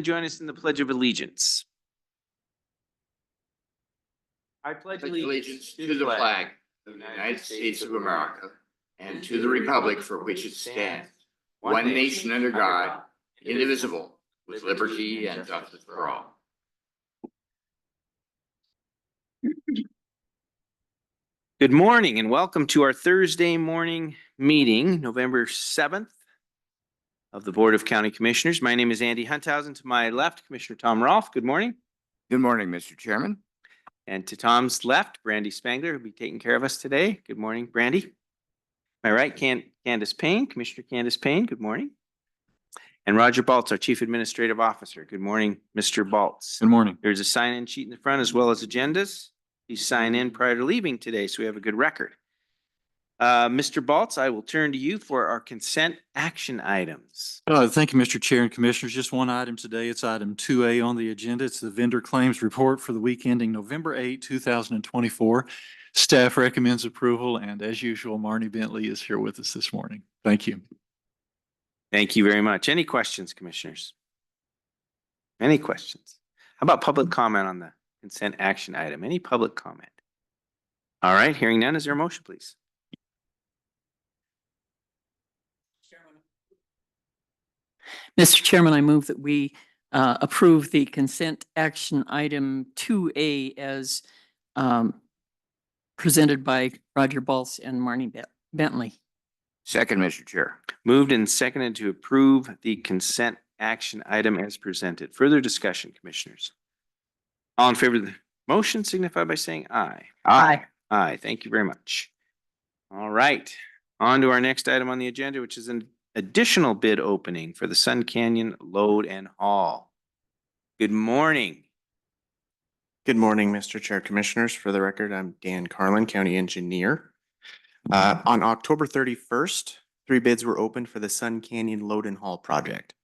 Join us in the Pledge of Allegiance. I pledge allegiance to the flag of the United States of America and to the republic for which it stands, one nation under God, indivisible, with liberty and justice for all. Good morning and welcome to our Thursday morning meeting, November 7th of the Board of County Commissioners. My name is Andy Hunthausen. To my left, Commissioner Tom Rolfe. Good morning. Good morning, Mr. Chairman. And to Tom's left, Brandy Spangler, who'll be taking care of us today. Good morning, Brandy. My right, Candace Payne, Commissioner Candace Payne. Good morning. And Roger Baltz, our Chief Administrative Officer. Good morning, Mr. Baltz. Good morning. There's a sign-in sheet in the front as well as agendas. Please sign in prior to leaving today so we have a good record. Mr. Baltz, I will turn to you for our consent action items. Thank you, Mr. Chair and Commissioners. Just one item today. It's item 2A on the agenda. It's the vendor claims report for the week ending November 8, 2024. Staff recommends approval, and as usual, Marni Bentley is here with us this morning. Thank you. Thank you very much. Any questions, Commissioners? Any questions? How about public comment on the consent action item? Any public comment? All right, hearing none, is there a motion, please? Mr. Chairman, I move that we approve the consent action item 2A as presented by Roger Baltz and Marni Bentley. Second, Mr. Chair. Moved and seconded to approve the consent action item as presented. Further discussion, Commissioners? All in favor of the motion signify by saying aye. Aye. Aye, thank you very much. All right, on to our next item on the agenda, which is an additional bid opening for the Sun Canyon Load and Haul. Good morning. Good morning, Mr. Chair, Commissioners. For the record, I'm Dan Carlin, County Engineer. On October 31st, 3 bids were opened for the Sun Canyon Load and Haul project.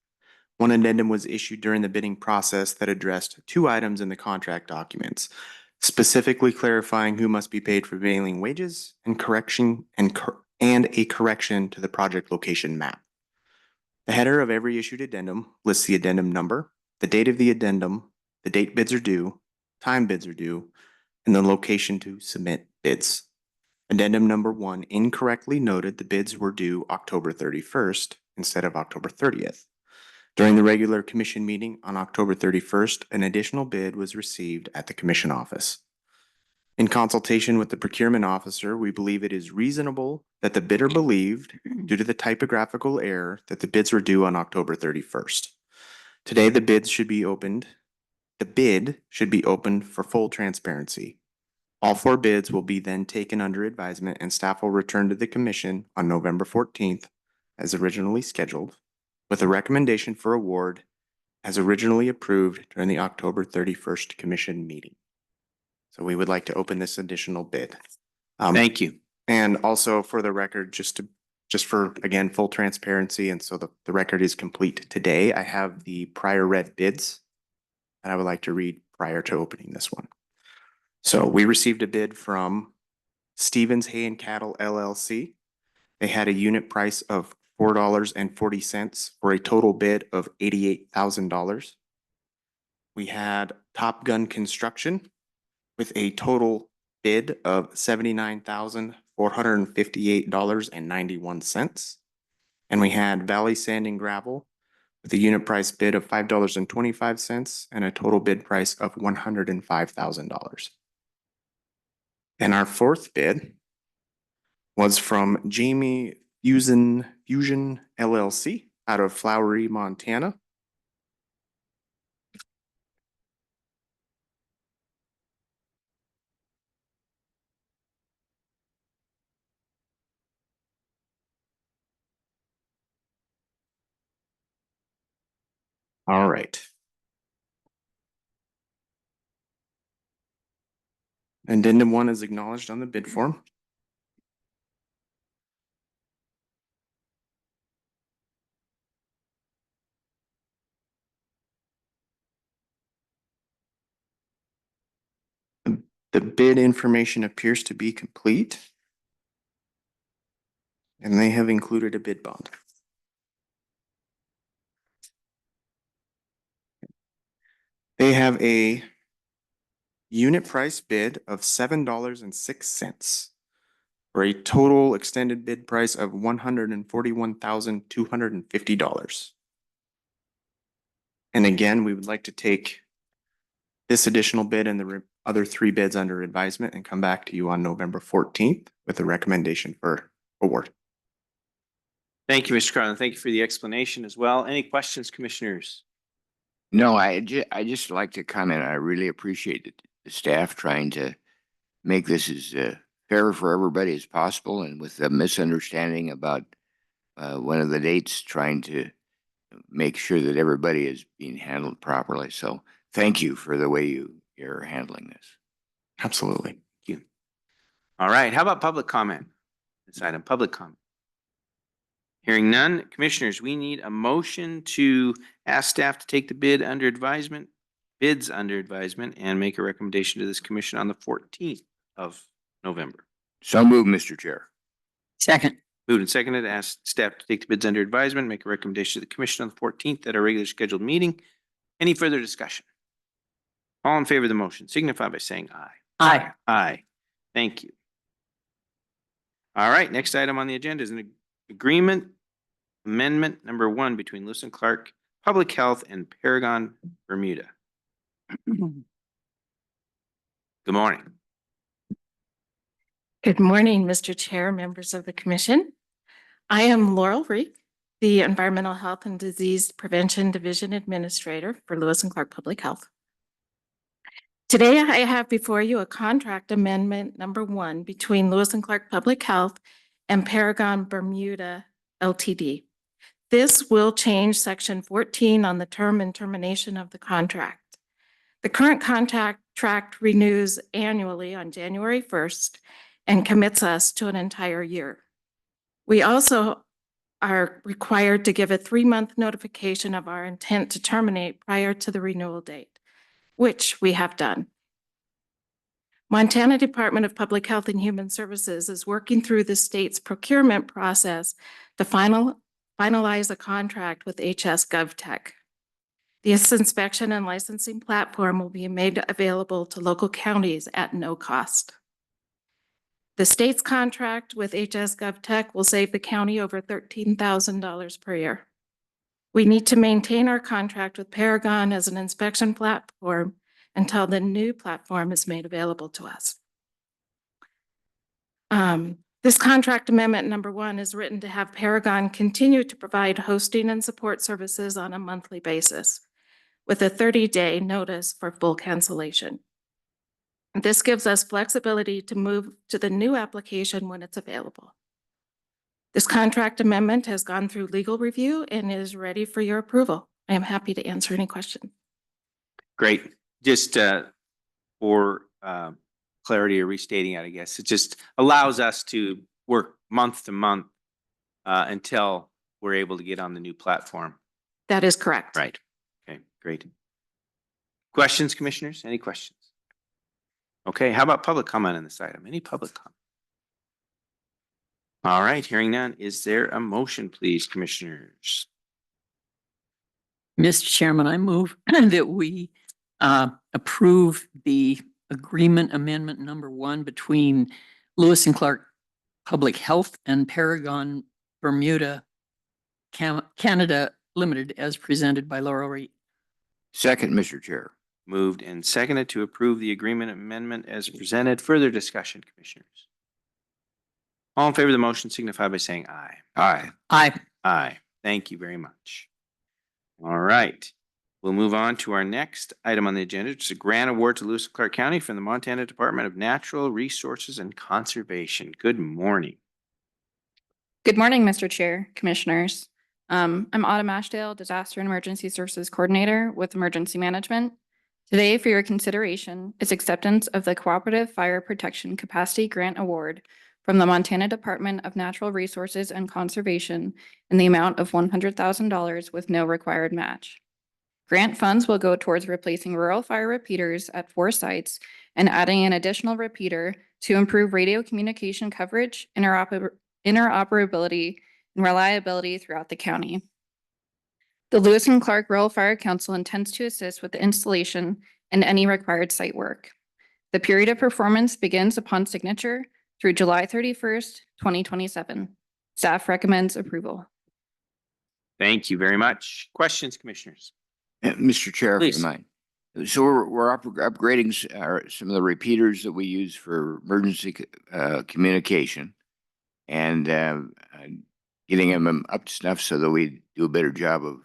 One addendum was issued during the bidding process that addressed 2 items in the contract documents, specifically clarifying who must be paid for prevailing wages and a correction to the project location map. The header of every issued addendum lists the addendum number, the date of the addendum, the date bids are due, time bids are due, and the location to submit bids. Addendum number 1 incorrectly noted the bids were due October 31st instead of October 30th. During the regular commission meeting on October 31st, an additional bid was received at the commission office. In consultation with the procurement officer, we believe it is reasonable that the bidder believed, due to the typographical error, that the bids were due on October 31st. Today, the bid should be opened for full transparency. All 4 bids will be then taken under advisement and staff will return to the commission on November 14th as originally scheduled, with a recommendation for award as originally approved during the October 31st commission meeting. So we would like to open this additional bid. Thank you. And also for the record, just for, again, full transparency, and so the record is complete today, I have the prior read bids that I would like to read prior to opening this one. So we received a bid from Stevens Hay and Cattle LLC. They had a unit price of $4.40 for a total bid of $88,000. We had Top Gun Construction with a total bid of $79,458.91. And we had Valley Sand and Gravel with a unit price bid of $5.25 and a total bid price of $105,000. And our 4th bid was from Jamie Fusion LLC out of Flowery, Montana. All right. Addendum 1 is acknowledged on the bid form. The bid information appears to be complete, and they have included a bid bond. They have a unit price bid of $7.06 for a total extended bid price of $141,250. And again, we would like to take this additional bid and the other 3 bids under advisement and come back to you on November 14th with a recommendation for award. Thank you, Mr. Carlin. Thank you for the explanation as well. Any questions, commissioners? No, I just like to comment. I really appreciate the staff trying to make this as fair for everybody as possible, and with the misunderstanding about one of the dates, trying to make sure that everybody is being handled properly. So thank you for the way you're handling this. Absolutely. All right, how about public comment? This item, public comment. Hearing none, commissioners, we need a motion to ask staff to take the bids under advisement, and make a recommendation to this commission on the 14th of November. So move, Mr. Chair. Second. Moved and seconded, ask staff to take the bids under advisement, make a recommendation to the commission on the 14th at our regular scheduled meeting. Any further discussion? All in favor of the motion signify by saying aye. Aye. Aye. Thank you. All right, next item on the agenda is an agreement amendment number 1 between Lewis and Clark Public Health and Paragon Bermuda. Good morning. Good morning, Mr. Chair, members of the commission. I am Laurel Riek, the Environmental Health and Disease Prevention Division Administrator for Lewis and Clark Public Health. Today, I have before you a contract amendment number 1 between Lewis and Clark Public Health and Paragon Bermuda Ltd. This will change section 14 on the term and termination of the contract. The current contract renews annually on January 1st and commits us to an entire year. We also are required to give a 3-month notification of our intent to terminate prior to the renewal date, which we have done. Montana Department of Public Health and Human Services is working through the state's procurement process to finalize a contract with HS GovTech. This inspection and licensing platform will be made available to local counties at no cost. The state's contract with HS GovTech will save the county over $13,000 per year. We need to maintain our contract with Paragon as an inspection platform until the new platform is made available to us. This contract amendment number 1 is written to have Paragon continue to provide hosting and support services on a monthly basis with a 30-day notice for full cancellation. This gives us flexibility to move to the new application when it's available. This contract amendment has gone through legal review and is ready for your approval. I am happy to answer any questions. Great. Just for clarity or restating it, I guess, it just allows us to work month to month until we're able to get on the new platform. That is correct. Right. Okay, great. Questions, commissioners? Any questions? Okay, how about public comment on this item? Any public comment? All right, hearing none. Is there a motion, please, commissioners? Mr. Chairman, I move that we approve the agreement amendment number 1 between Lewis and Clark Public Health and Paragon Bermuda Canada Limited as presented by Laurel Riek. Second, Mr. Chair. Moved and seconded to approve the agreement amendment as presented. Further discussion, commissioners? All in favor of the motion signify by saying aye. Aye. Aye. Aye. Thank you very much. All right. We'll move on to our next item on the agenda. It's a grant award to Lewis and Clark County from the Montana Department of Natural Resources and Conservation. Good morning. Good morning, Mr. Chair, Commissioners. I'm Audra Ashdale, Disaster and Emergency Services Coordinator with Emergency Management. Today, for your consideration, is acceptance of the Cooperative Fire Protection Capacity Grant Award from the Montana Department of Natural Resources and Conservation in the amount of $100,000 with no required match. Grant funds will go towards replacing rural fire repeaters at 4 sites and adding an additional repeater to improve radio communication coverage, interoperability, and reliability throughout the county. The Lewis and Clark Rural Fire Council intends to assist with the installation and any required site work. The period of performance begins upon signature through July 31st, 2027. Staff recommends approval. Thank you very much. Questions, commissioners? Mr. Chair, if Please. you mind. So we're upgrading some of the repeaters that we use for emergency communication and getting them up to snuff so that we do a better job of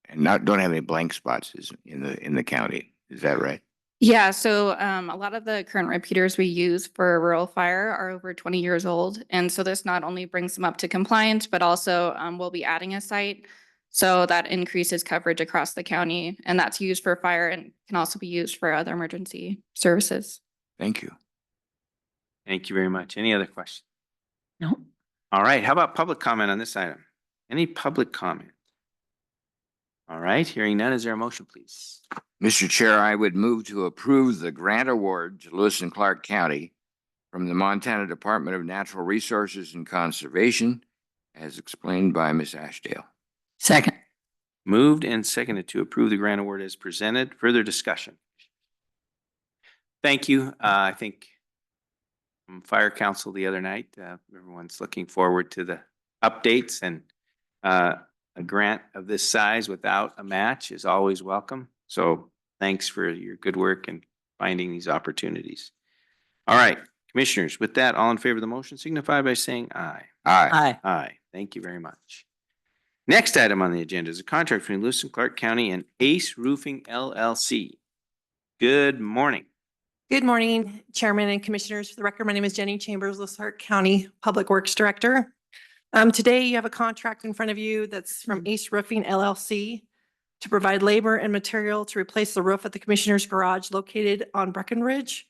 and don't have any blank spots in the county. Is that right? Yeah, so a lot of the current repeaters we use for rural fire are over 20 years old. And so this not only brings them up to compliance, but also we'll be adding a site. So that increases coverage across the county, and that's used for fire and can also be used for other emergency services. Thank you. Thank you very much. Any other questions? No. All right, how about public comment on this item? Any public comment? All right, hearing none, is there a motion, please? Mr. Chair, I would move to approve the grant award to Lewis and Clark County from the Montana Department of Natural Resources and Conservation, as explained by Ms. Ashdale. Second. Moved and seconded to approve the grant award as presented. Further discussion? Thank you. I think from Fire Council the other night, everyone's looking forward to the updates, and a grant of this size without a match is always welcome. So thanks for your good work and finding these opportunities. All right, commissioners, with that, all in favor of the motion signify by saying aye. Aye. Aye. Aye. Thank you very much. Next item on the agenda is a contract between Lewis and Clark County and Ace Roofing LLC. Good morning. Good morning, Chairman and Commissioners. For the record, my name is Jenny Chambers, Lewis and Clark County Public Works Director. Today you have a contract in front of you that's from Ace Roofing LLC to provide labor and material to replace the roof at the Commissioner's Garage located on Breckenridge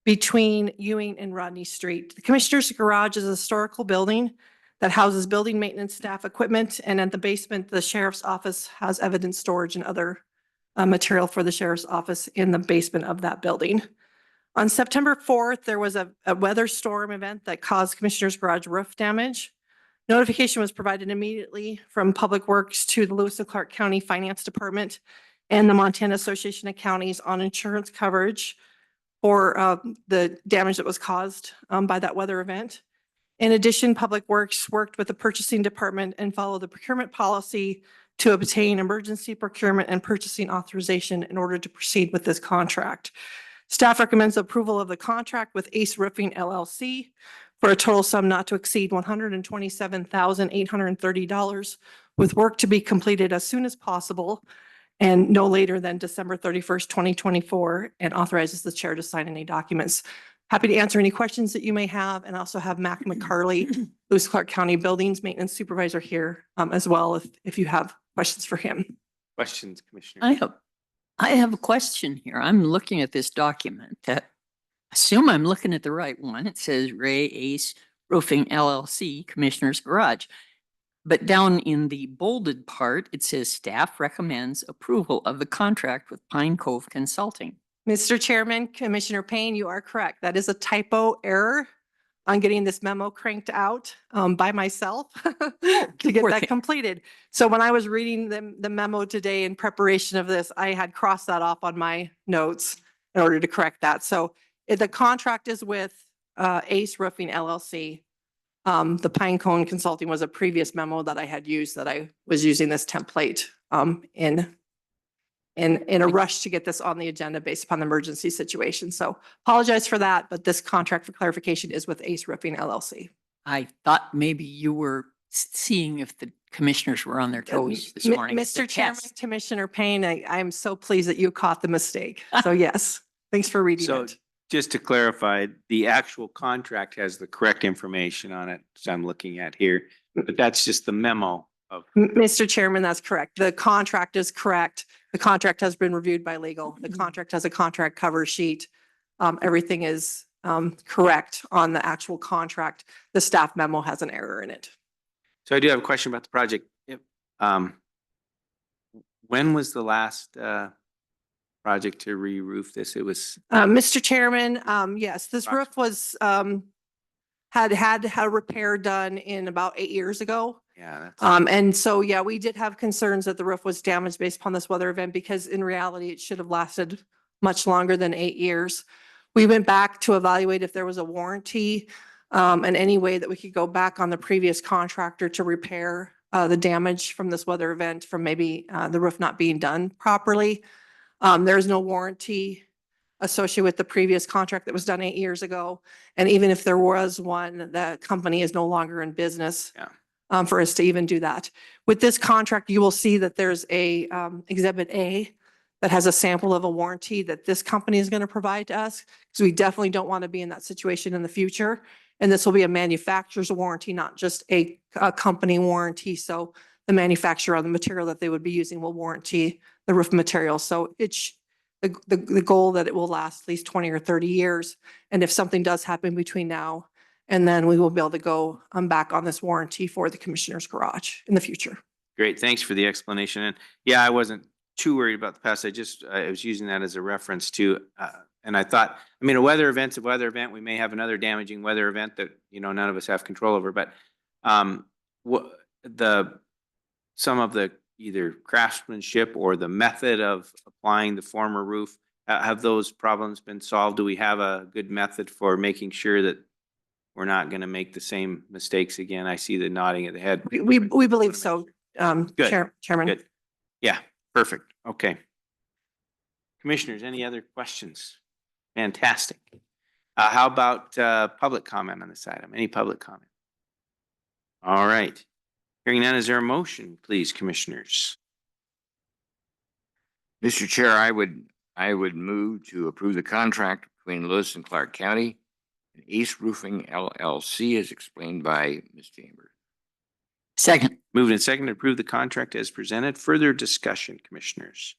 between Ewing and Rodney Street. The Commissioner's Garage is a historical building that houses building maintenance staff equipment, and at the basement, the Sheriff's Office has evidence storage and other material for the Sheriff's Office in the basement of that building. On September 4th, there was a weather storm event that caused Commissioner's Garage roof damage. Notification was provided immediately from Public Works to the Lewis and Clark County Finance Department and the Montana Association of Counties on insurance coverage for the damage that was caused by that weather event. In addition, Public Works worked with the purchasing department and followed the procurement policy to obtain emergency procurement and purchasing authorization in order to proceed with this contract. Staff recommends approval of the contract with Ace Roofing LLC for a total sum not to exceed $127,830, with work to be completed as soon as possible and no later than December 31st, 2024, and authorizes the chair to sign any documents. Happy to answer any questions that you may have, and also have Mac McCarley, Lewis Clark County Buildings Maintenance Supervisor here as well, if you have questions for him. Questions, Commissioner? I have a question here. I'm looking at this document that, assume I'm looking at the right one. It says Ray Ace Roofing LLC, Commissioner's Garage. But down in the bolded part, it says staff recommends approval of the contract with Pine Cove Consulting. Mr. Chairman, Commissioner Payne, you are correct. That is a typo error on getting this memo cranked out by myself to get Poor that thing. completed. So when I was reading the memo today in preparation of this, I had crossed that off on my notes in order to correct that. So the contract is with Ace Roofing LLC. The Pine Cone Consulting was a previous memo that I had used, that I was using this template in a rush to get this on the agenda based upon the emergency situation. So apologize for that, but this contract for clarification is with Ace Roofing LLC. I thought maybe you were seeing if the commissioners were on their toes this morning. It's a Mr. Chairman, test. Commissioner Payne, I'm so pleased that you caught the mistake. So yes, thanks for reading So it. just to clarify, the actual contract has the correct information on it, which I'm looking at here, but that's just the memo of. Mr. Chairman, that's correct. The contract is correct. The contract has been reviewed by legal. The contract has a contract cover sheet. Everything is correct on the actual contract. The staff memo has an error in it. So I do have a question about the project. When was the last project to re-roof this? It was, Mr. Chairman, yes, this roof was had a repair done in about 8 years ago. Yeah, that's, And so, yeah, we did have concerns that the roof was damaged based upon this weather event because in reality, it should have lasted much longer than 8 years. We went back to evaluate if there was a warranty and any way that we could go back on the previous contractor to repair the damage from this weather event from maybe the roof not being done properly. There is no warranty associated with the previous contract that was done 8 years ago. And even if there was one, the company is no longer in business. Yeah. For us to even do that. With this contract, you will see that there's a Exhibit A that has a sample of a warranty that this company is going to provide to us. Because we definitely don't want to be in that situation in the future. And this will be a manufacturer's warranty, not just a company warranty. So the manufacturer on the material that they would be using will warranty the roof material. So it's the goal that it will last at least 20 or 30 years. And if something does happen between now and then we will be able to go back on this warranty for the commissioner's garage in the future. great. Thanks for the explanation. And yeah, I wasn't too worried about the past. I was using that as a reference to, and I thought, I mean, a weather event's a weather event. We may have another damaging weather event that, you know, none of us have control over, but some of the either craftsmanship or the method of applying the former roof, have those problems been solved? Do we have a good method for making sure that we're not going to make the same mistakes again? I see the nodding of the head. We believe so, Good. Chairman. Good. Yeah, perfect. Okay. Commissioners, any other questions? Fantastic. How about public comment on this item? Any public comment? All right. Hearing none, is there a motion, please, commissioners? Mr. Chair, I would move to approve the contract between Lewis and Clark County and East Roofing LLC as explained by Ms. Chambers. Second. Moved and seconded to approve the contract as presented. Further discussion, commissioners?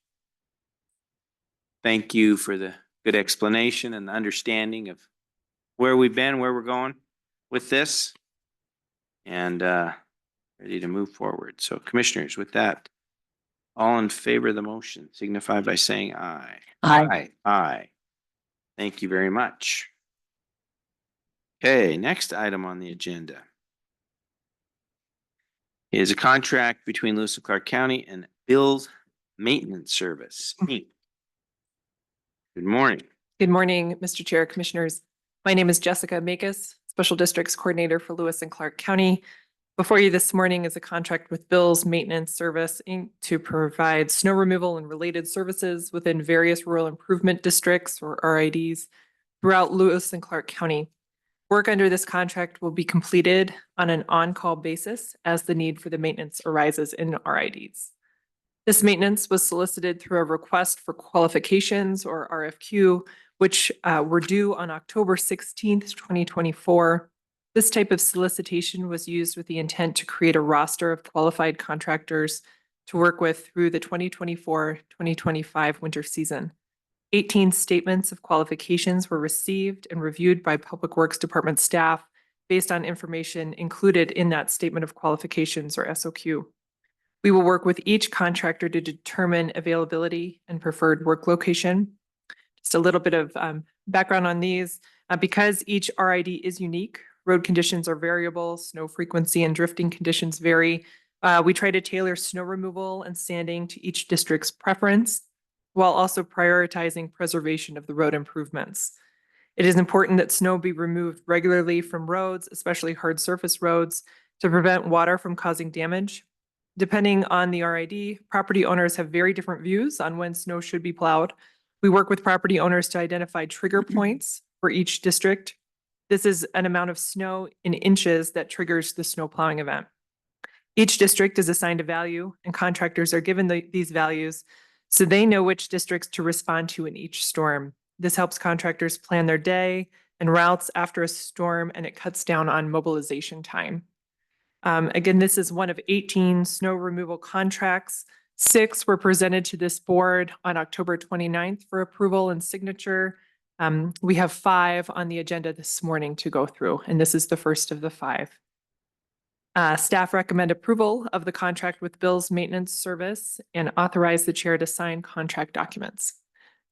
Thank you for the good explanation and the understanding of where we've been, where we're going with this, and ready to move forward. So commissioners, with that, all in favor of the motion signify by saying aye. Aye. Aye. Thank you very much. Okay, next item on the agenda is a contract between Lewis and Clark County and Bill's Maintenance Service. Good morning. Good morning, Mr. Chair, Commissioners. My name is Jessica Makis, Special Districts Coordinator for Lewis and Clark County. Before you this morning is a contract with Bill's Maintenance Service Inc. to provide snow removal and related services within various rural improvement districts or RIDs throughout Lewis and Clark County. Work under this contract will be completed on an on-call basis as the need for the maintenance arises in RIDs. This maintenance was solicited through a request for qualifications or RFQ, which were due on October 16th, 2024. This type of solicitation was used with the intent to create a roster of qualified contractors to work with through the 2024-2025 winter season. 18 statements of qualifications were received and reviewed by Public Works Department staff based on information included in that statement of qualifications or SOQ. We will work with each contractor to determine availability and preferred work location. Just a little bit of background on these. Because each RID is unique, road conditions are variable, snow frequency and drifting conditions vary. We try to tailor snow removal and sanding to each district's preference, while also prioritizing preservation of the road improvements. It is important that snow be removed regularly from roads, especially hard surface roads, to prevent water from causing damage. Depending on the RID, property owners have very different views on when snow should be plowed. We work with property owners to identify trigger points for each district. This is an amount of snow in inches that triggers the snow plowing event. Each district is assigned a value and contractors are given these values so they know which districts to respond to in each storm. This helps contractors plan their day and routes after a storm, and it cuts down on mobilization time. Again, this is one of 18 snow removal contracts. 6 were presented to this board on October 29th for approval and signature. We have 5 on the agenda this morning to go through, and this is the first of the 5. Staff recommend approval of the contract with Bill's Maintenance Service and authorize the chair to sign contract documents.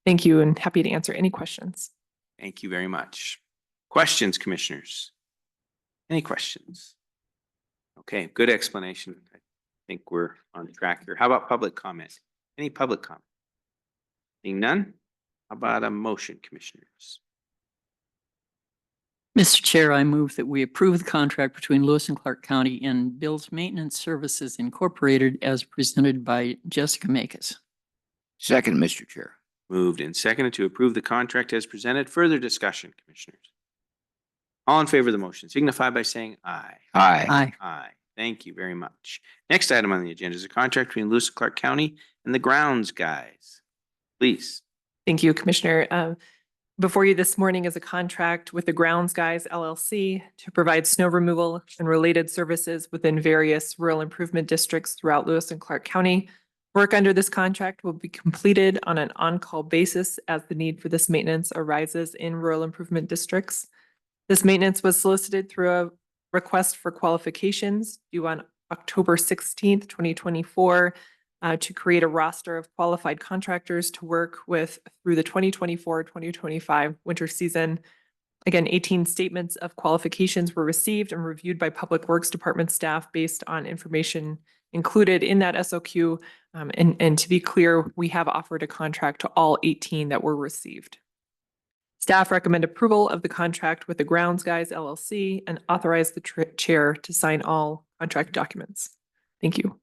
Thank you, and happy to answer any questions. Thank you very much. Questions, commissioners? Any questions? Okay, good explanation. I think we're on track here. How about public comment? Any public comment? Seeing none? How about a motion, commissioners? Mr. Chair, I move that we approve the contract between Lewis and Clark County and Bill's Maintenance Services Incorporated as presented by Jessica Makis. Second, Mr. Chair. Moved and seconded to approve the contract as presented. Further discussion, commissioners? All in favor of the motion signify by saying aye. Aye. Aye. Aye. Thank you very much. Next item on the agenda is a contract between Lewis and Clark County and the grounds guys. Please. Thank you, Commissioner. Before you this morning is a contract with the Grounds Guys LLC to provide snow removal and related services within various rural improvement districts throughout Lewis and Clark County. Work under this contract will be completed on an on-call basis as the need for this maintenance arises in rural improvement districts. This maintenance was solicited through a request for qualifications due on October 16th, 2024, to create a roster of qualified contractors to work with through the 2024-2025 winter season. Again, 18 statements of qualifications were received and reviewed by Public Works Department staff based on information included in that SOQ. And to be clear, we have offered a contract to all 18 that were received. Staff recommend approval of the contract with the Grounds Guys LLC and authorize the chair to sign all contract documents. Thank you.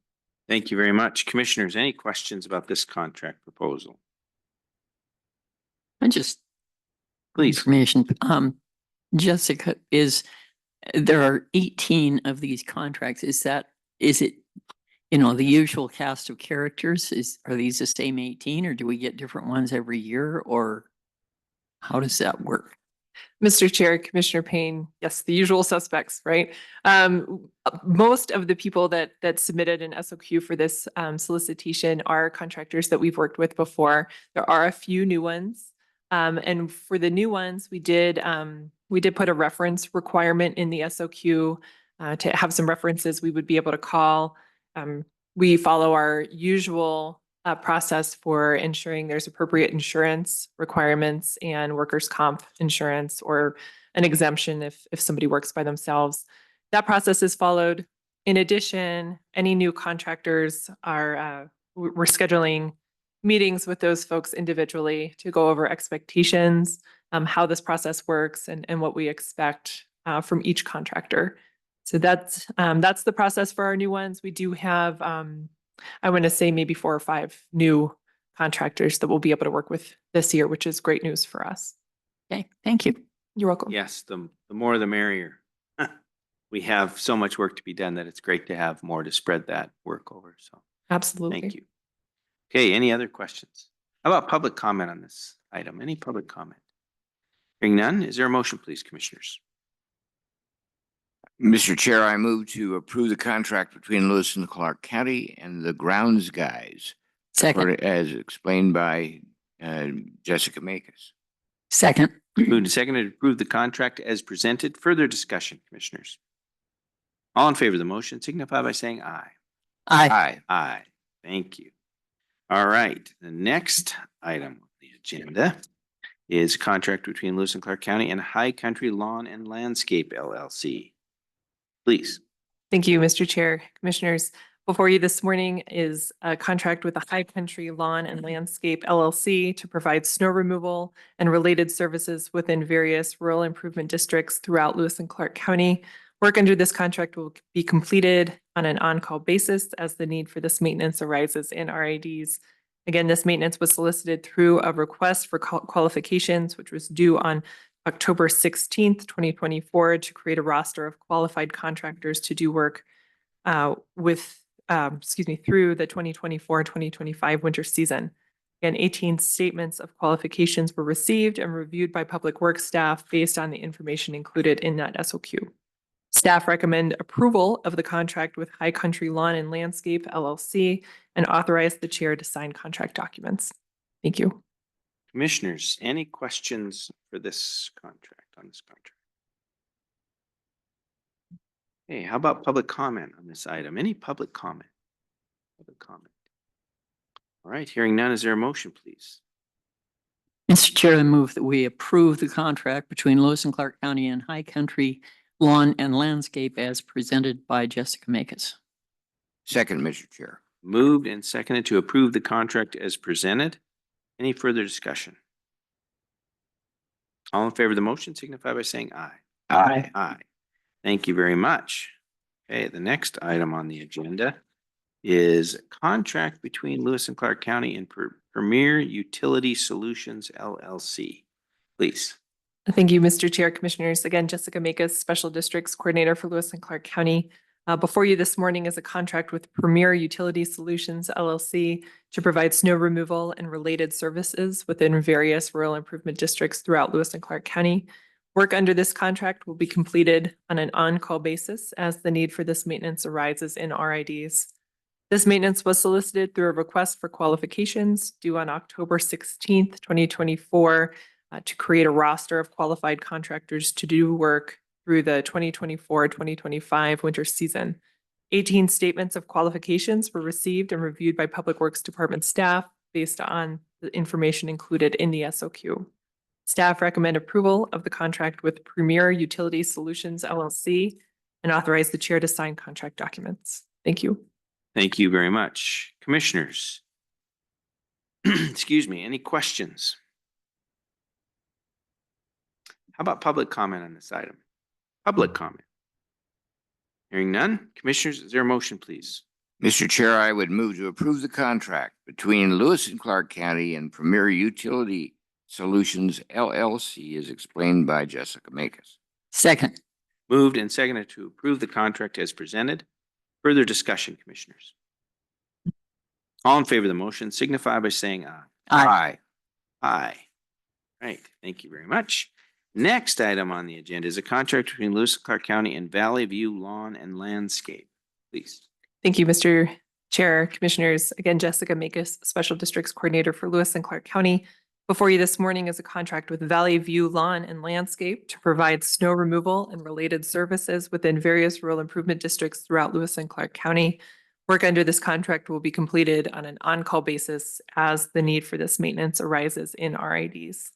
Thank you very much. Commissioners, any questions about this contract proposal? I just, Please. information, Jessica, there are 18 of these contracts. Is it, the usual cast of characters? Are these the same 18 or do we get different ones every year, or how does that work? Mr. Chair, Commissioner Payne, yes, the usual suspects, right? Most of the people that submitted an SOQ for this solicitation are contractors that we've worked with before. There are a few new ones. And for the new ones, we did put a reference requirement in the SOQ to have some references we would be able to call. We follow our usual process for ensuring there's appropriate insurance requirements and workers' comp insurance or an exemption if somebody works by themselves. That process is followed. In addition, any new contractors we're scheduling meetings with those folks individually to go over expectations, how this process works and what we expect from each contractor. So that's the process for our new ones. We do have, I want to say maybe 4 or 5 new contractors that we'll be able to work with this year, which is great news for us. Okay, thank you. You're welcome. Yes, the more the merrier. We have so much work to be done that it's great to have more to spread that work over. So Absolutely. thank you. Okay, any other questions? How about public comment on this item? Any public comment? Hearing none, is there a motion, please, commissioners? Mr. Chair, I move to approve the contract between Lewis and Clark County and the Grounds Guys, Second. as explained by Jessica Makis. Second. Moved and seconded to approve the contract as presented. Further discussion, commissioners? All in favor of the motion signify by saying aye. Aye. Aye. Aye. Thank you. All right, the next item on the agenda is a contract between Lewis and Clark County and High Country Lawn and Landscape LLC. Please. Thank you, Mr. Chair, Commissioners. Before you this morning is a contract with the High Country Lawn and Landscape LLC to provide snow removal and related services within various rural improvement districts throughout Lewis and Clark County. Work under this contract will be completed on an on-call basis as the need for this maintenance arises in RIDs. Again, this maintenance was solicited through a request for qualifications, which was due on October 16th, 2024, to create a roster of qualified contractors to do work through the 2024-2025 winter season. Again, 18 statements of qualifications were received and reviewed by Public Works staff based on the information included in that SOQ. Staff recommend approval of the contract with High Country Lawn and Landscape LLC and authorize the chair to sign contract documents. Thank you. Commissioners, any questions for this contract, on this contract? Hey, how about public comment on this item? Any public comment? Public comment. All right, hearing none, is there a motion, please? Mr. Chair, I move that we approve the contract between Lewis and Clark County and High Country Lawn and Landscape as presented by Jessica Makis. Second, Mr. Chair. Moved and seconded to approve the contract as presented. Any further discussion? All in favor of the motion signify by saying aye. Aye. Aye. Thank you very much. Okay, the next item on the agenda is contract between Lewis and Clark County and Premier Utility Solutions LLC. Please. Thank you, Mr. Chair, Commissioners. Again, Jessica Makis, Special Districts Coordinator for Lewis and Clark County. Before you this morning is a contract with Premier Utility Solutions LLC to provide snow removal and related services within various rural improvement districts throughout Lewis and Clark County. Work under this contract will be completed on an on-call basis as the need for this maintenance arises in RIDs. This maintenance was solicited through a request for qualifications due on October 16th, 2024, to create a roster of qualified contractors to do work through the 2024-2025 winter season. 18 statements of qualifications were received and reviewed by Public Works Department staff based on the information included in the SOQ. Staff recommend approval of the contract with Premier Utility Solutions LLC and authorize the chair to sign contract documents. Thank you. Thank you very much. Commissioners. Excuse me, any questions? How about public comment on this item? Public comment. Hearing none. Commissioners, is there a motion, please? Mr. Chair, I would move to approve the contract between Lewis and Clark County and Premier Utility Solutions LLC as explained by Jessica Makis. Second. Moved and seconded to approve the contract as presented. Further discussion, Commissioners. All in favor of the motion signify by saying aye. Aye. Aye. Right. Thank you very much. Next item on the agenda is a contract between Lewis and Clark County and Valley View Lawn and Landscape. Please. Thank you, Mr. Chair, Commissioners. Again, Jessica Makis, Special Districts Coordinator for Lewis and Clark County. Before you this morning is a contract with Valley View Lawn and Landscape to provide snow removal and related services within various rural improvement districts throughout Lewis and Clark County. Work under this contract will be completed on an on-call basis as the need for this maintenance arises in RIDs.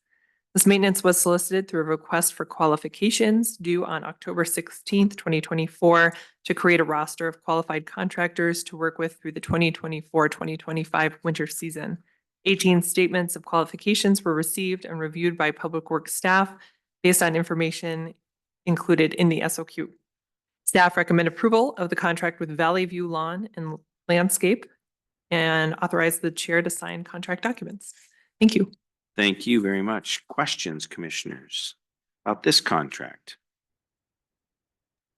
This maintenance was solicited through a request for qualifications due on October 16th, 2024, to create a roster of qualified contractors to work with through the 2024-2025 winter season. 18 statements of qualifications were received and reviewed by Public Works staff based on information included in the SOQ. Staff recommend approval of the contract with Valley View Lawn and Landscape and authorize the chair to sign contract documents. Thank you. Thank you very much. Questions, Commissioners, about this contract?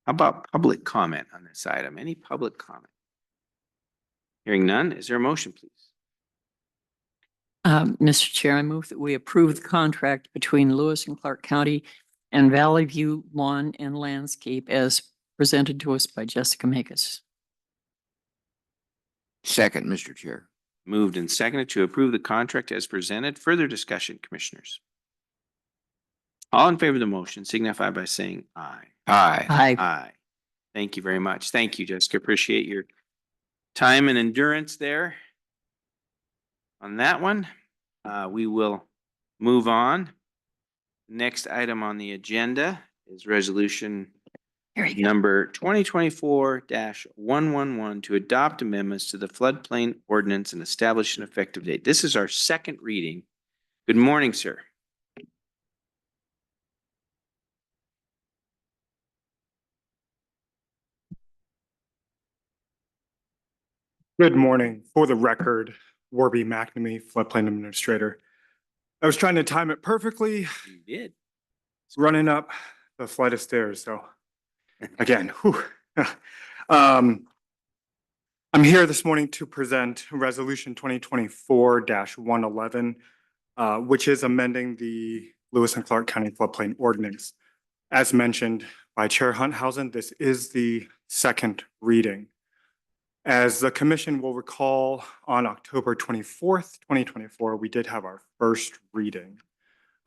How about public comment on this item? Any public comment? Hearing none, is there a motion, please? Mr. Chair, I move that we approve the contract between Lewis and Clark County and Valley View Lawn and Landscape as presented to us by Jessica Makis. Second, Mr. Chair. Moved and seconded to approve the contract as presented. Further discussion, Commissioners. All in favor of the motion signify by saying aye. Aye. Aye. Aye. Thank you very much. Thank you, Jessica. Appreciate your time and endurance there on that one. We will move on. Next item on the agenda is resolution number 2024-111 to adopt amendments to the floodplain ordinance and establish an effective date. This is our second reading. Good morning, sir. Good morning. For the record, Warby McNamee, Floodplain Administrator. I was trying to time it perfectly, You did. running up the flight of stairs, so again, whew. I'm here this morning to present Resolution 2024-111, which is amending the Lewis and Clark County Floodplain Ordinance. As mentioned by Chair Hunthausen, this is the second reading. As the commission will recall, on October 24th, 2024, we did have our first reading.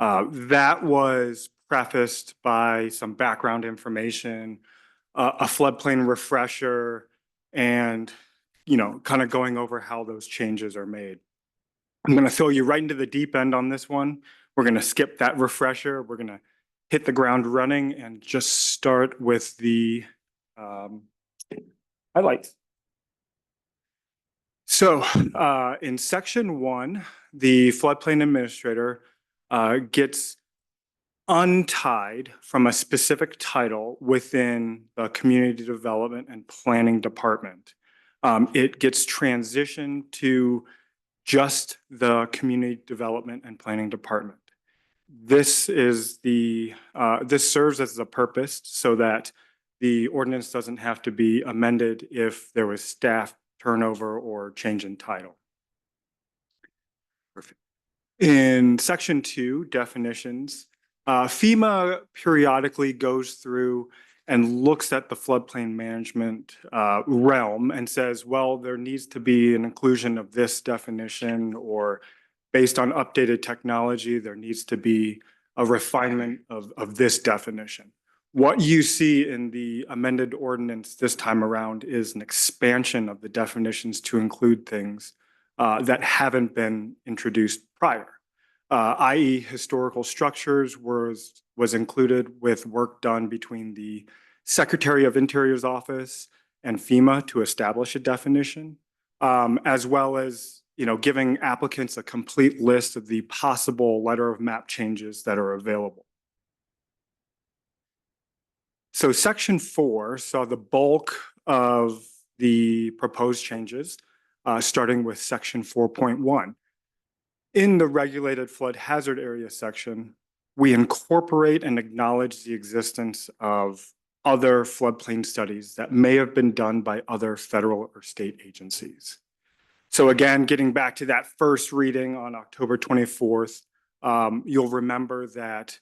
That was prefaced by some background information, a floodplain refresher, and, kind of going over how those changes are made. I'm going to throw you right into the deep end on this one. We're going to skip that refresher. We're going to hit the ground running and just start with the highlights. So in section 1, the floodplain administrator gets untied from a specific title within the community development and planning department. It gets transitioned to just the community development and planning department. This is this serves as the purpose so that the ordinance doesn't have to be amended if there was staff turnover or change in title. Perfect. In section 2, definitions, FEMA periodically goes through and looks at the floodplain management realm and says, well, there needs to be an inclusion of this definition, or based on updated technology, there needs to be a refinement of this definition. What you see in the amended ordinance this time around is an expansion of the definitions to include things that haven't been introduced prior. I.e. historical structures was included with work done between the Secretary of Interior's office and FEMA to establish a definition, as well as giving applicants a complete list of the possible letter of map changes that are available. So section 4 saw the bulk of the proposed changes, starting with section 4.1. In the regulated flood hazard area section, we incorporate and acknowledge the existence of other floodplain studies that may have been done by other federal or state agencies. So again, getting back to that first reading on October 24th, you'll remember that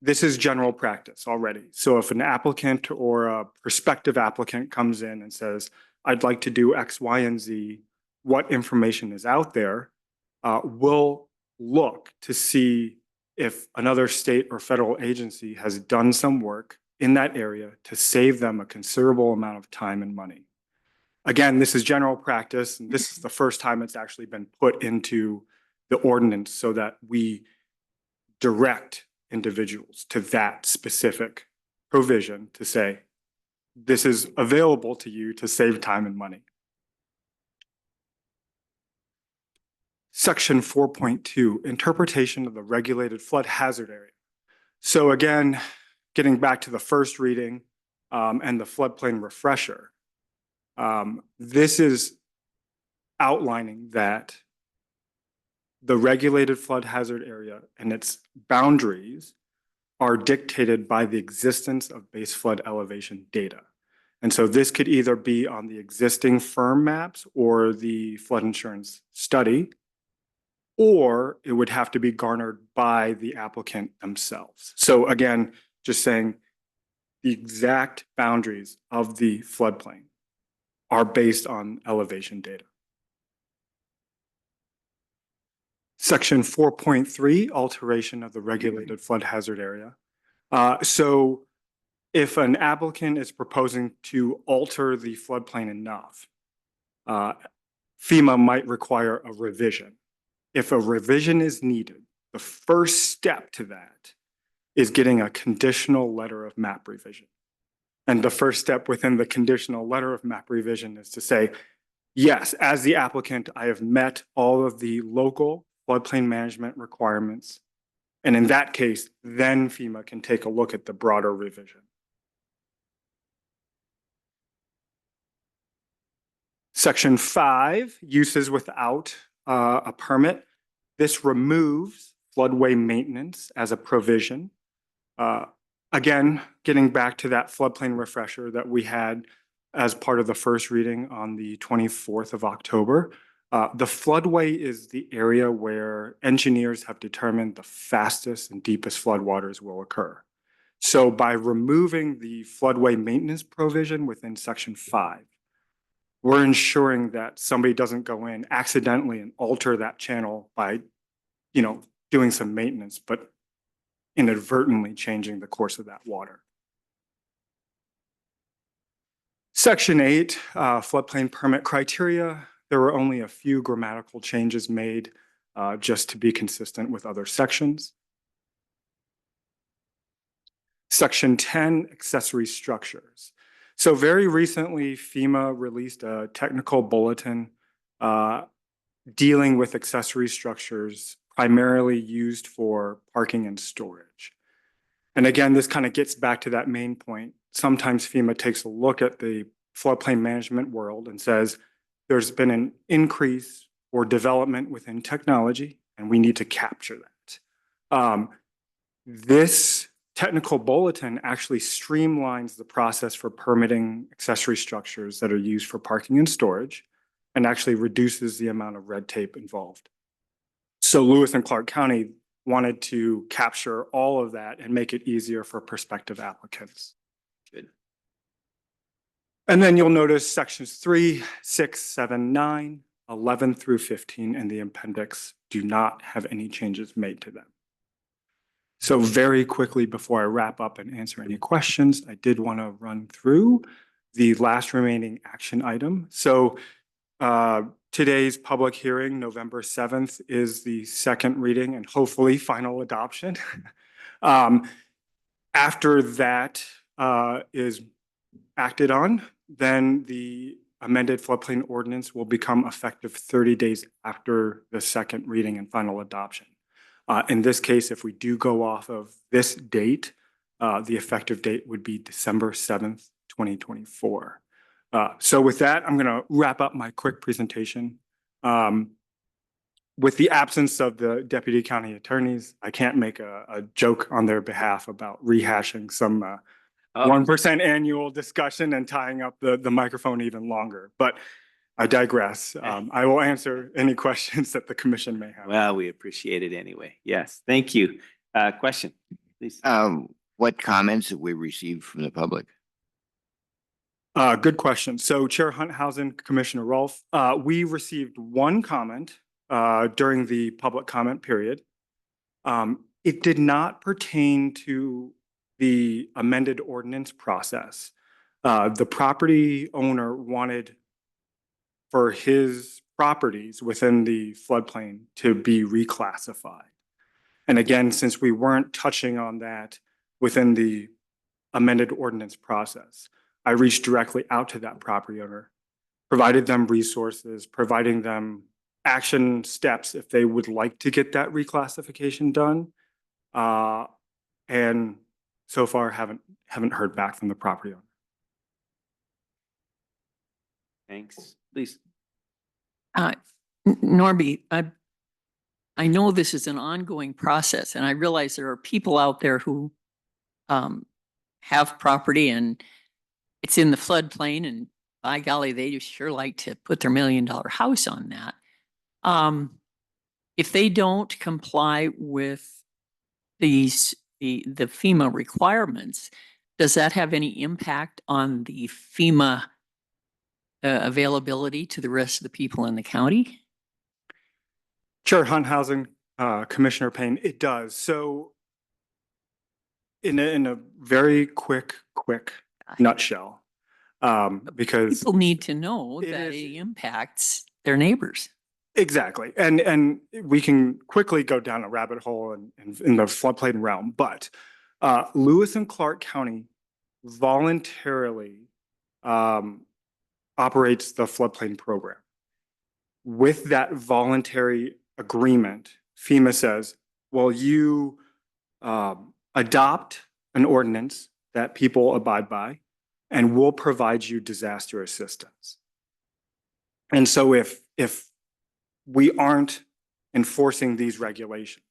this is general practice already. So if an applicant or a prospective applicant comes in and says, I'd like to do X, Y, and Z, what information is out there, we'll look to see if another state or federal agency has done some work in that area to save them a considerable amount of time and money. Again, this is general practice, and this is the first time it's actually been put into the ordinance so that we direct individuals to that specific provision to say, this is available to you to save time and money. Section 4.2, interpretation of the regulated flood hazard area. So again, getting back to the first reading and the floodplain refresher, this is outlining that the regulated flood hazard area and its boundaries are dictated by the existence of base flood elevation data. And so this could either be on the existing firm maps or the flood insurance study, or it would have to be garnered by the applicant themselves. So again, just saying the exact boundaries of the floodplain are based on elevation data. Section 4.3, alteration of the regulated flood hazard area. So if an applicant is proposing to alter the floodplain enough, FEMA might require a revision. If a revision is needed, the first step to that is getting a conditional letter of map revision. And the first step within the conditional letter of map revision is to say, yes, as the applicant, I have met all of the local floodplain management requirements. And in that case, then FEMA can take a look at the broader revision. Section 5, uses without a permit. This removes floodway maintenance as a provision. Again, getting back to that floodplain refresher that we had as part of the first reading on the 24th of October. The floodway is the area where engineers have determined the fastest and deepest floodwaters will occur. So by removing the floodway maintenance provision within section 5, we're ensuring that somebody doesn't go in accidentally and alter that channel by, doing some maintenance, but inadvertently changing the course of that water. Section 8, floodplain permit criteria. There were only a few grammatical changes made just to be consistent with other sections. Section 10, accessory structures. So very recently, FEMA released a technical bulletin dealing with accessory structures primarily used for parking and storage. And again, this kind of gets back to that main point. Sometimes FEMA takes a look at the floodplain management world and says, there's been an increase or development within technology, and we need to capture that. This technical bulletin actually streamlines the process for permitting accessory structures that are used for parking and storage, and actually reduces the amount of red tape involved. So Lewis and Clark County wanted to capture all of that and make it easier for prospective applicants. Good. And then you'll notice sections 3, 6, 7, 9, 11 through 15 in the appendix do not have any changes made to them. So very quickly before I wrap up and answer any questions, I did want to run through the last remaining action item. So today's public hearing, November 7th, is the second reading and hopefully final adoption. After that is acted on, then the amended floodplain ordinance will become effective 30 days after the second reading and final adoption. In this case, if we do go off of this date, the effective date would be December 7th, 2024. So with that, I'm going to wrap up my quick presentation. With the absence of the deputy county attorneys, I can't make a joke on their behalf about rehashing some 1% annual discussion and tying up the microphone even longer. But I digress. I will answer any questions that the commission may have. Well, we appreciate it anyway. Yes, thank you. Question, please. What comments have we received from the public? Good question. So Chair Hunthausen, Commissioner Rolfe, we received one comment during the public comment period. It did not pertain to the amended ordinance process. The property owner wanted for his properties within the floodplain to be reclassified. And again, since we weren't touching on that within the amended ordinance process, I reached directly out to that property owner, provided them resources, providing them action steps if they would like to get that reclassification done. And so far haven't heard back from the property owner. Thanks, please. Norby, I know this is an ongoing process, and I realize there are people out there who have property and it's in the floodplain, and by golly, they just sure like to put their $1 million house on that. If they don't comply with the FEMA requirements, does that have any impact on the FEMA availability to the rest of the people in the county? Chair Hunthausen, Commissioner Payne, it does. So in a very quick nutshell, because people need to know that it impacts their neighbors. Exactly. And we can quickly go down a rabbit hole in the floodplain realm, but Lewis and Clark County voluntarily operates the floodplain program. With that voluntary agreement, FEMA says, well, you adopt an ordinance that people abide by, and we'll provide you disaster assistance. And so if we aren't enforcing these regulations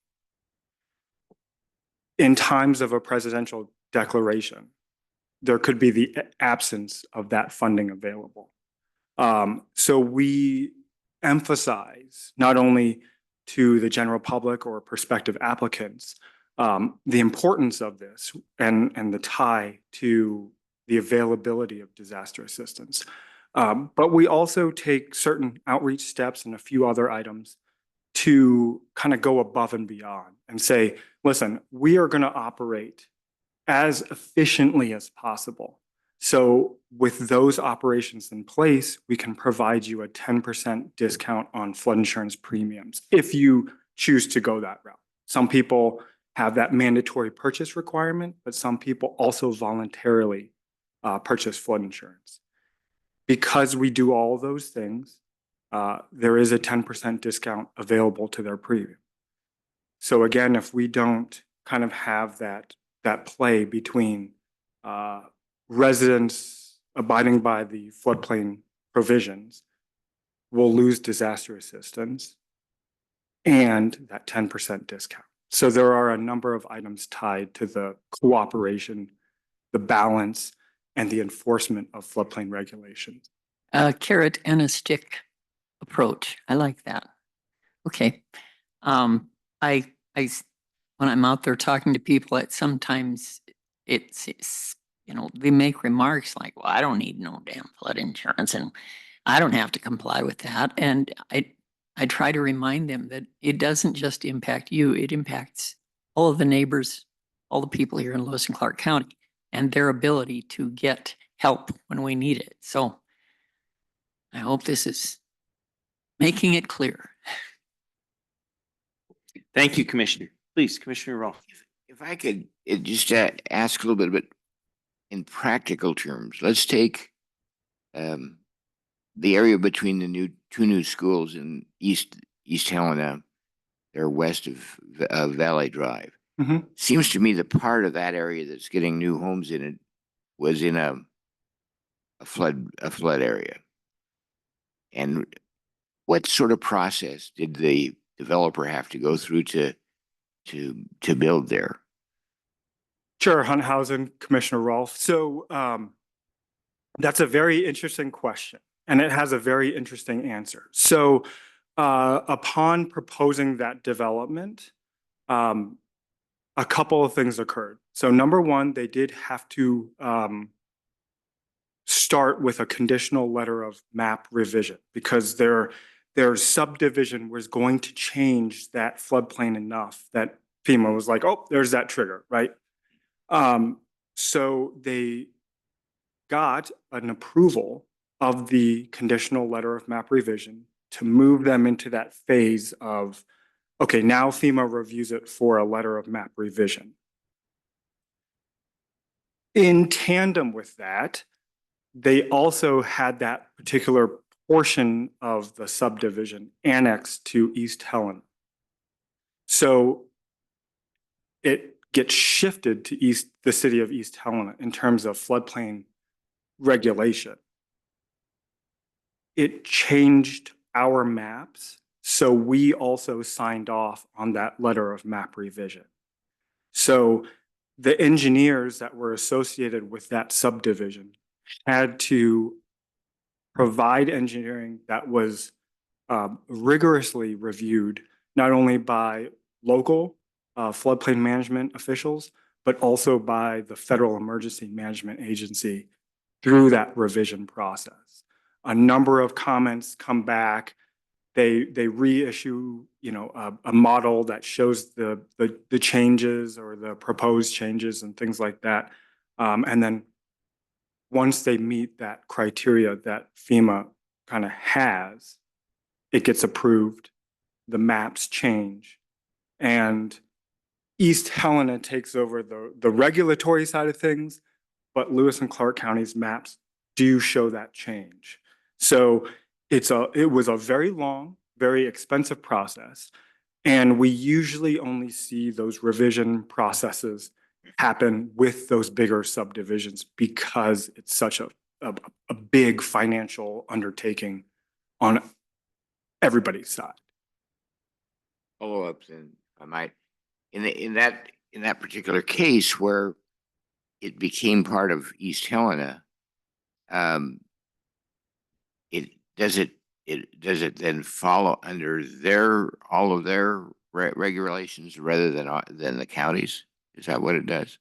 in times of a presidential declaration, there could be the absence of that funding available. So we emphasize not only to the general public or prospective applicants the importance of this and the tie to the availability of disaster assistance. But we also take certain outreach steps and a few other items to kind of go above and beyond and say, listen, we are going to operate as efficiently as possible. So with those operations in place, we can provide you a 10% discount on flood insurance premiums if you choose to go that route. Some people have that mandatory purchase requirement, but some people also voluntarily purchase flood insurance. Because we do all those things, there is a 10% discount available to their premium. So again, if we don't kind of have that play between residents abiding by the floodplain provisions, we'll lose disaster assistance and that 10% discount. So there are a number of items tied to the cooperation, the balance, and the enforcement of floodplain regulations. A carrot and a stick approach. I like that. Okay. When I'm out there talking to people, sometimes it's, they make remarks like, well, I don't need no damn flood insurance and I don't have to comply with that. And I try to remind them that it doesn't just impact you, it impacts all of the neighbors, all the people here in Lewis and Clark County and their ability to get help when we need it. So I hope this is making it clear. Thank you, Commissioner. Please, Commissioner Roll. If I could just ask a little bit in practical terms, let's take the area between the two new schools in East Helena, they're west of Valley Drive. Mhm. Seems to me the part of that area that's getting new homes in it was in a flood area. And what sort of process did the developer have to go through to build there? Chair Hunthausen, Commissioner Rolfe. So that's a very interesting question, and it has a very interesting answer. So upon proposing that development, a couple of things occurred. So number one, they did have to start with a conditional letter of map revision because their subdivision was going to change that floodplain enough that FEMA was like, oh, there's that trigger, right? So they got an approval of the conditional letter of map revision to move them into that phase of, okay, now FEMA reviews it for a letter of map revision. In tandem with that, they also had that particular portion of the subdivision annexed to East Helena. So it gets shifted to the city of East Helena in terms of floodplain regulation. It changed our maps, so we also signed off on that letter of map revision. So the engineers that were associated with that subdivision had to provide engineering that was rigorously reviewed, not only by local floodplain management officials, but also by the Federal Emergency Management Agency through that revision process. A number of comments come back. They reissue, a model that shows the changes or the proposed changes and things like that. And then once they meet that criteria that FEMA kind of has, it gets approved, the maps change, and East Helena takes over the regulatory side of things, but Lewis and Clark County's maps do show that change. So it was a very long, very expensive process, and we usually only see those revision processes happen with those bigger subdivisions because it's such a big financial undertaking on everybody's side. Follow-ups, and I might, in that particular case where it became part of East Helena, does it then follow under all of their regulations rather than the counties? Is that what it does?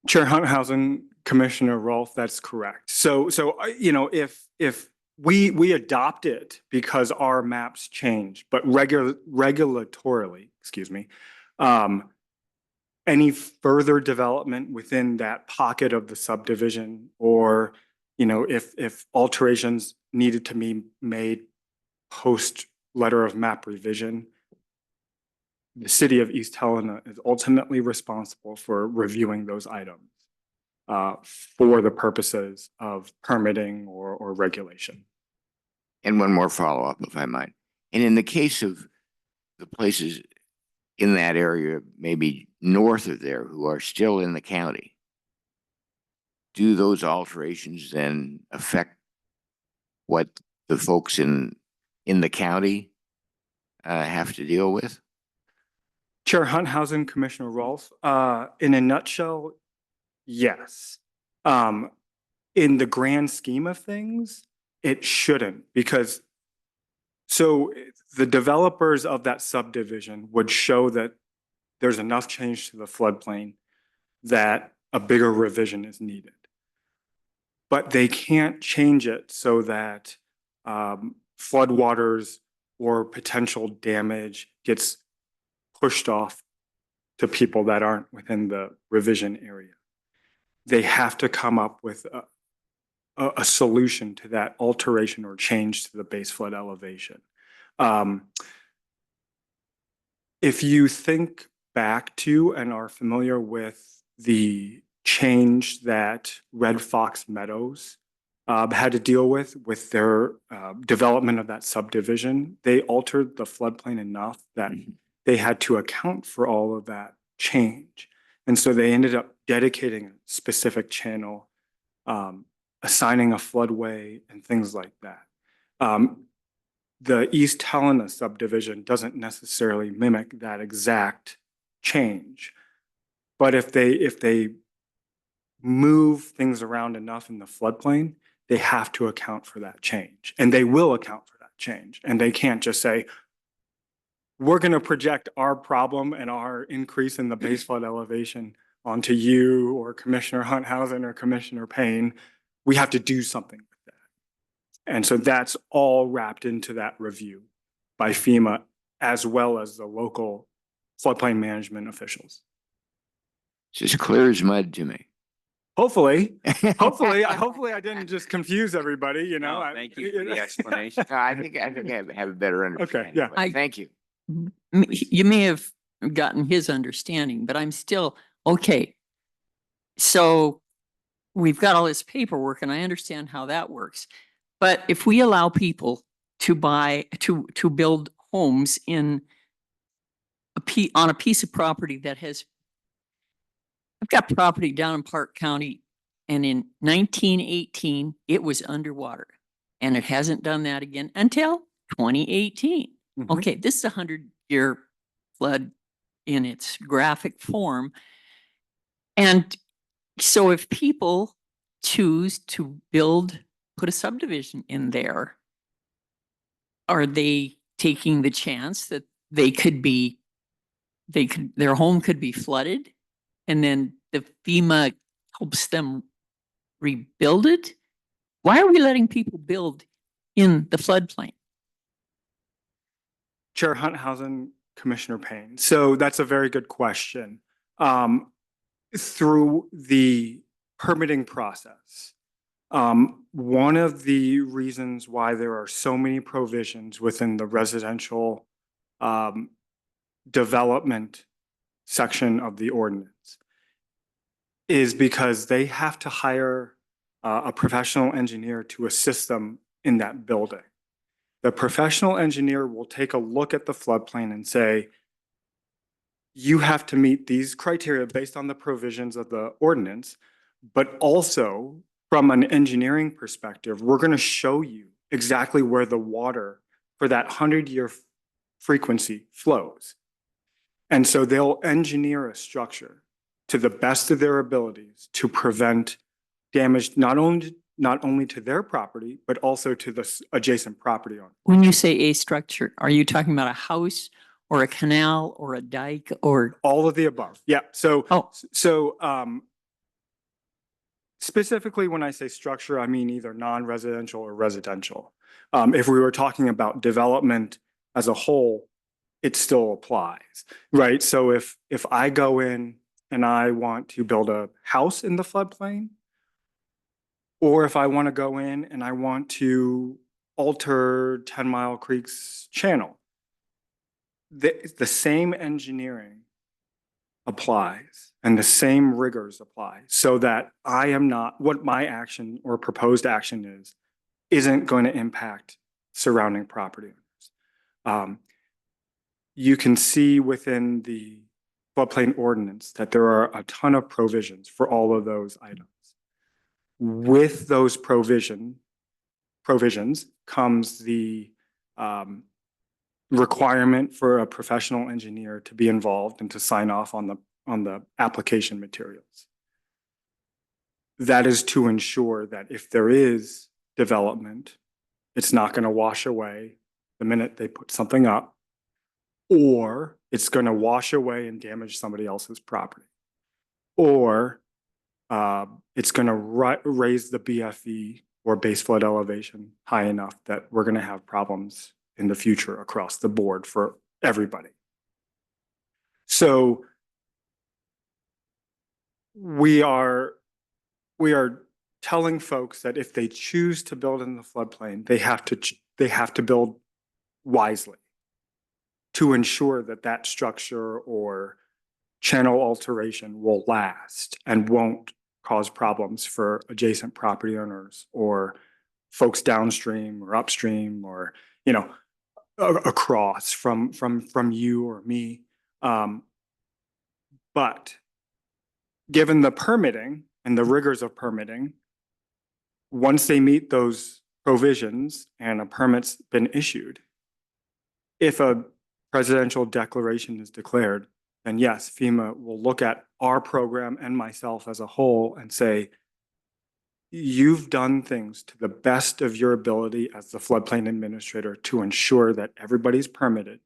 Chair Hunthausen, Commissioner Rolfe, that's correct. So if we adopt it because our maps change, but regulatorily, any further development within that pocket of the subdivision, or if alterations needed to be made post letter of map revision, the city of East Helena is ultimately responsible for reviewing those items for the purposes of permitting or regulation. And one more follow-up, if I might. And in the case of the places in that area, maybe north of there, who are still in the county, do those alterations then affect what the folks in the county have to deal with? Chair Hunthausen, Commissioner Rolfe, in a nutshell, yes. In the grand scheme of things, it shouldn't, because so the developers of that subdivision would show that there's enough change to the floodplain that a bigger revision is needed. But they can't change it so that floodwaters or potential damage gets pushed off to people that aren't within the revision area. They have to come up with a solution to that alteration or change to the base flood elevation. If you think back to and are familiar with the change that Red Fox Meadows had to deal with their development of that subdivision, they altered the floodplain enough that they had to account for all of that change. And so they ended up dedicating a specific channel, assigning a floodway and things like that. The East Helena subdivision doesn't necessarily mimic that exact change. But if they move things around enough in the floodplain, they have to account for that change. And they will account for that change. And they can't just say, we're going to project our problem and our increase in the base flood elevation onto you or Commissioner Hunthausen or Commissioner Payne. We have to do something with that. And so that's all wrapped into that review by FEMA as well as the local floodplain management officials. It's as clear as mud to me. Hopefully I didn't just confuse everybody, you know. No, thank you for the explanation. No, I think I have a better understanding. yeah. But thank you. You may have gotten his understanding, but I'm still, okay. So we've got all this paperwork and I understand how that works. But if we allow people to build homes on a piece of property that has, I've got property down in Park County, and in 1918, it was underwater. And it hasn't done that again until 2018. Mhm. Okay, this is a 100-year flood in its graphic form. And so if people choose to put a subdivision in there, are they taking the chance that their home could be flooded and then the FEMA helps them rebuild it? Why are we letting people build in the floodplain? Chair Hunthausen, Commissioner Payne. So that's a very good question. Through the permitting process, one of the reasons why there are so many provisions within the residential development section of the ordinance is because they have to hire a professional engineer to assist them in that building. The professional engineer will take a look at the floodplain and say, you have to meet these criteria based on the provisions of the ordinance, but also from an engineering perspective, we're going to show you exactly where the water for that 100-year frequency flows. And so they'll engineer a structure to the best of their abilities to prevent damage not only to their property, but also to the adjacent property owner. When you say a structure, are you talking about a house or a canal or a dike or? All of the above. Yeah. So, Oh. Specifically when I say structure, I mean either non-residential or residential. If we were talking about development as a whole, it still applies, right? So if I go in and I want to build a house in the floodplain, or if I want to go in and I want to alter 10 Mile Creek's channel, the same engineering applies and the same rigors apply so that I am not, what my action or proposed action isn't going to impact surrounding property owners. You can see within the floodplain ordinance that there are a ton of provisions for all of those items. With those provisions comes the requirement for a professional engineer to be involved and to sign off on the application materials. That is to ensure that if there is development, it's not going to wash away the minute they put something up, or it's going to wash away and damage somebody else's property, or it's going to raise the BFE or base flood elevation high enough that we're going to have problems in the future across the board for everybody. So we are telling folks that if they choose to build in the floodplain, they have to build wisely to ensure that that structure or channel alteration will last and won't cause problems for adjacent property owners or folks downstream or upstream or, you know, across from you or me. But given the permitting and the rigors of permitting, once they meet those provisions and a permit's been issued, if a presidential declaration is declared, then yes, FEMA will look at our program and myself as a whole and say, you've done things to the best of your ability as the floodplain administrator to ensure that everybody's permitted.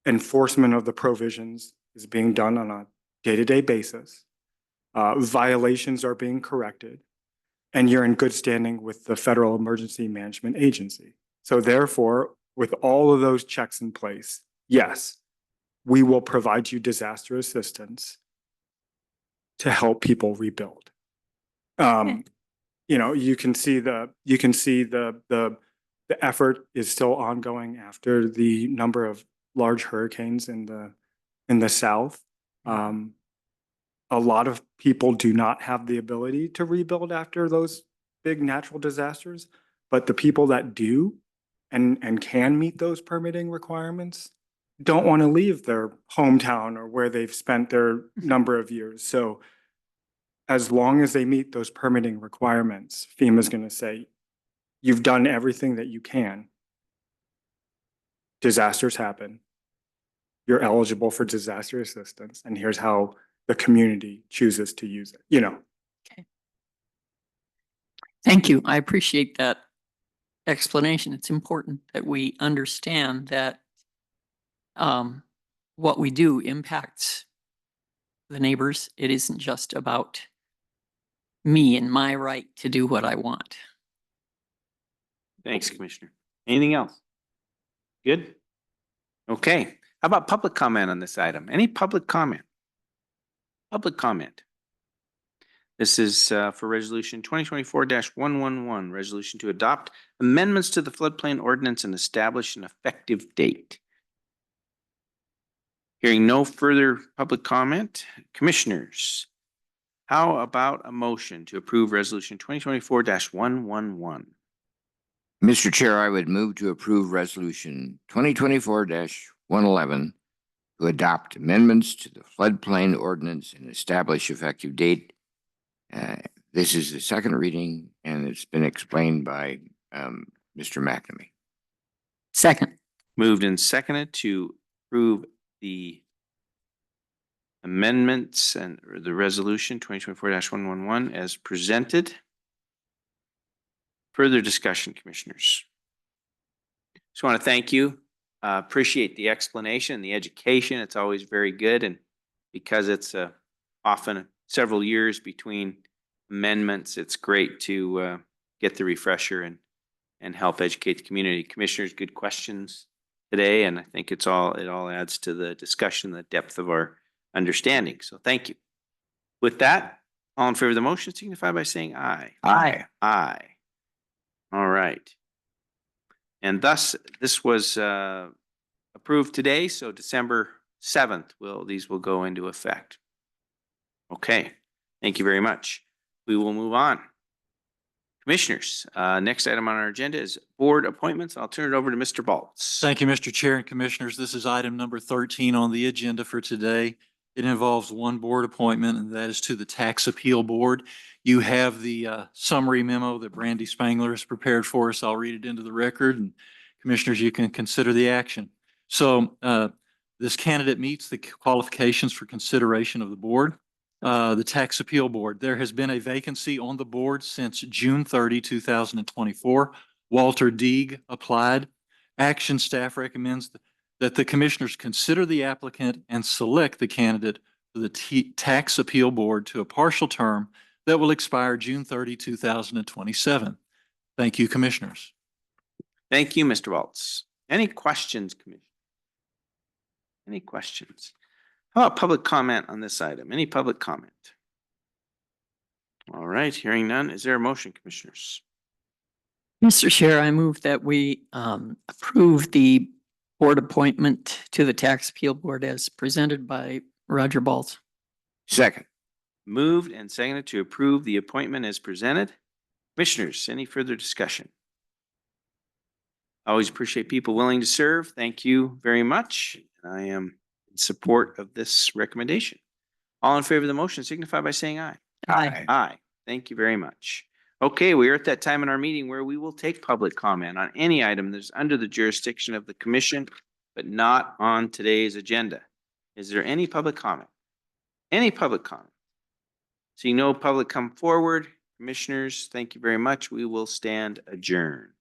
Enforcement of the provisions is being done on a day-to-day basis. Violations are being corrected, and you're in good standing with the Federal Emergency Management Agency. So therefore, with all of those checks in place, yes, we will provide you disaster assistance to help people rebuild. You know, you can see the effort is still ongoing after the number of large hurricanes in the South. A lot of people do not have the ability to rebuild after those big natural disasters, but the people that do and can meet those permitting requirements don't want to leave their hometown or where they've spent their number of years. So as long as they meet those permitting requirements, FEMA is going to say, you've done everything that you can. Disasters happen. You're eligible for disaster assistance, and here's how the community chooses to use it, you know. Okay. Thank you. I appreciate that explanation. It's important that we understand that what we do impacts the neighbors. It isn't just about me and my right to do what I want. Thanks, Commissioner. Anything else? Good? Okay. How about public comment on this item? Any public comment? Public comment. This is for resolution 2024-111, resolution to adopt amendments to the floodplain ordinance and establish an effective date. Hearing no further public comment, commissioners, how about a motion to approve resolution 2024-111? Mr. Chair, I would move to approve resolution 2024-111 to adopt amendments to the floodplain ordinance and establish effective date. This is the second reading, and it's been explained by Mr. McNamee. Second. Moved and seconded to approve the amendments and or the resolution 2024-111 as presented. Further discussion, commissioners. Just want to thank you. Appreciate the explanation and the education. It's always very good. And because it's often several years between amendments, it's great to get the refresher and help educate the community. Commissioners, good questions today. And I think it all adds to the discussion, the depth of our understanding. So thank you. With that, all in favor of the motion signify by saying aye. Aye. Aye. All right. And thus, this was approved today, so December 7th these will go into effect. Okay, thank you very much. We will move on. Commissioners, next item on our agenda is board appointments. I'll turn it over to Mr. Baltz. Thank you, Mr. Chair and Commissioners. This is item number 13 on the agenda for today. It involves one board appointment, and that is to the Tax Appeal Board. You have the summary memo that Brandy Spangler has prepared for us. I'll read it into the record, and Commissioners, you can consider the action. So this candidate meets the qualifications for consideration of the board. The Tax Appeal Board. There has been a vacancy on the board since June 30, 2024. Walter Deeg applied. Action staff recommends that the Commissioners consider the applicant and select the candidate for the Tax Appeal Board to a partial term that will expire June 30, 2027. Thank you, Commissioners. Thank you, Mr. Baltz. Any questions, Commissioner? Any questions? How about public comment on this item? Any public comment? All right, hearing none. Is there a motion, Commissioners? Mr. Chair, I move that we approve the board appointment to the Tax Appeal Board as presented by Roger Baltz. Second. Moved and seconded to approve the appointment as presented. Commissioners, any further discussion? Always appreciate people willing to serve. Thank you very much. I am in support of this recommendation. All in favor of the motion signify by saying aye. Aye. Aye. Thank you very much. Okay, we are at that time in our meeting where we will take public comment on any item that's under the jurisdiction of the commission, but not on today's agenda. Is there any public comment? Any public comment? Seeing no public come forward, commissioners, thank you very much. We will stand adjourned.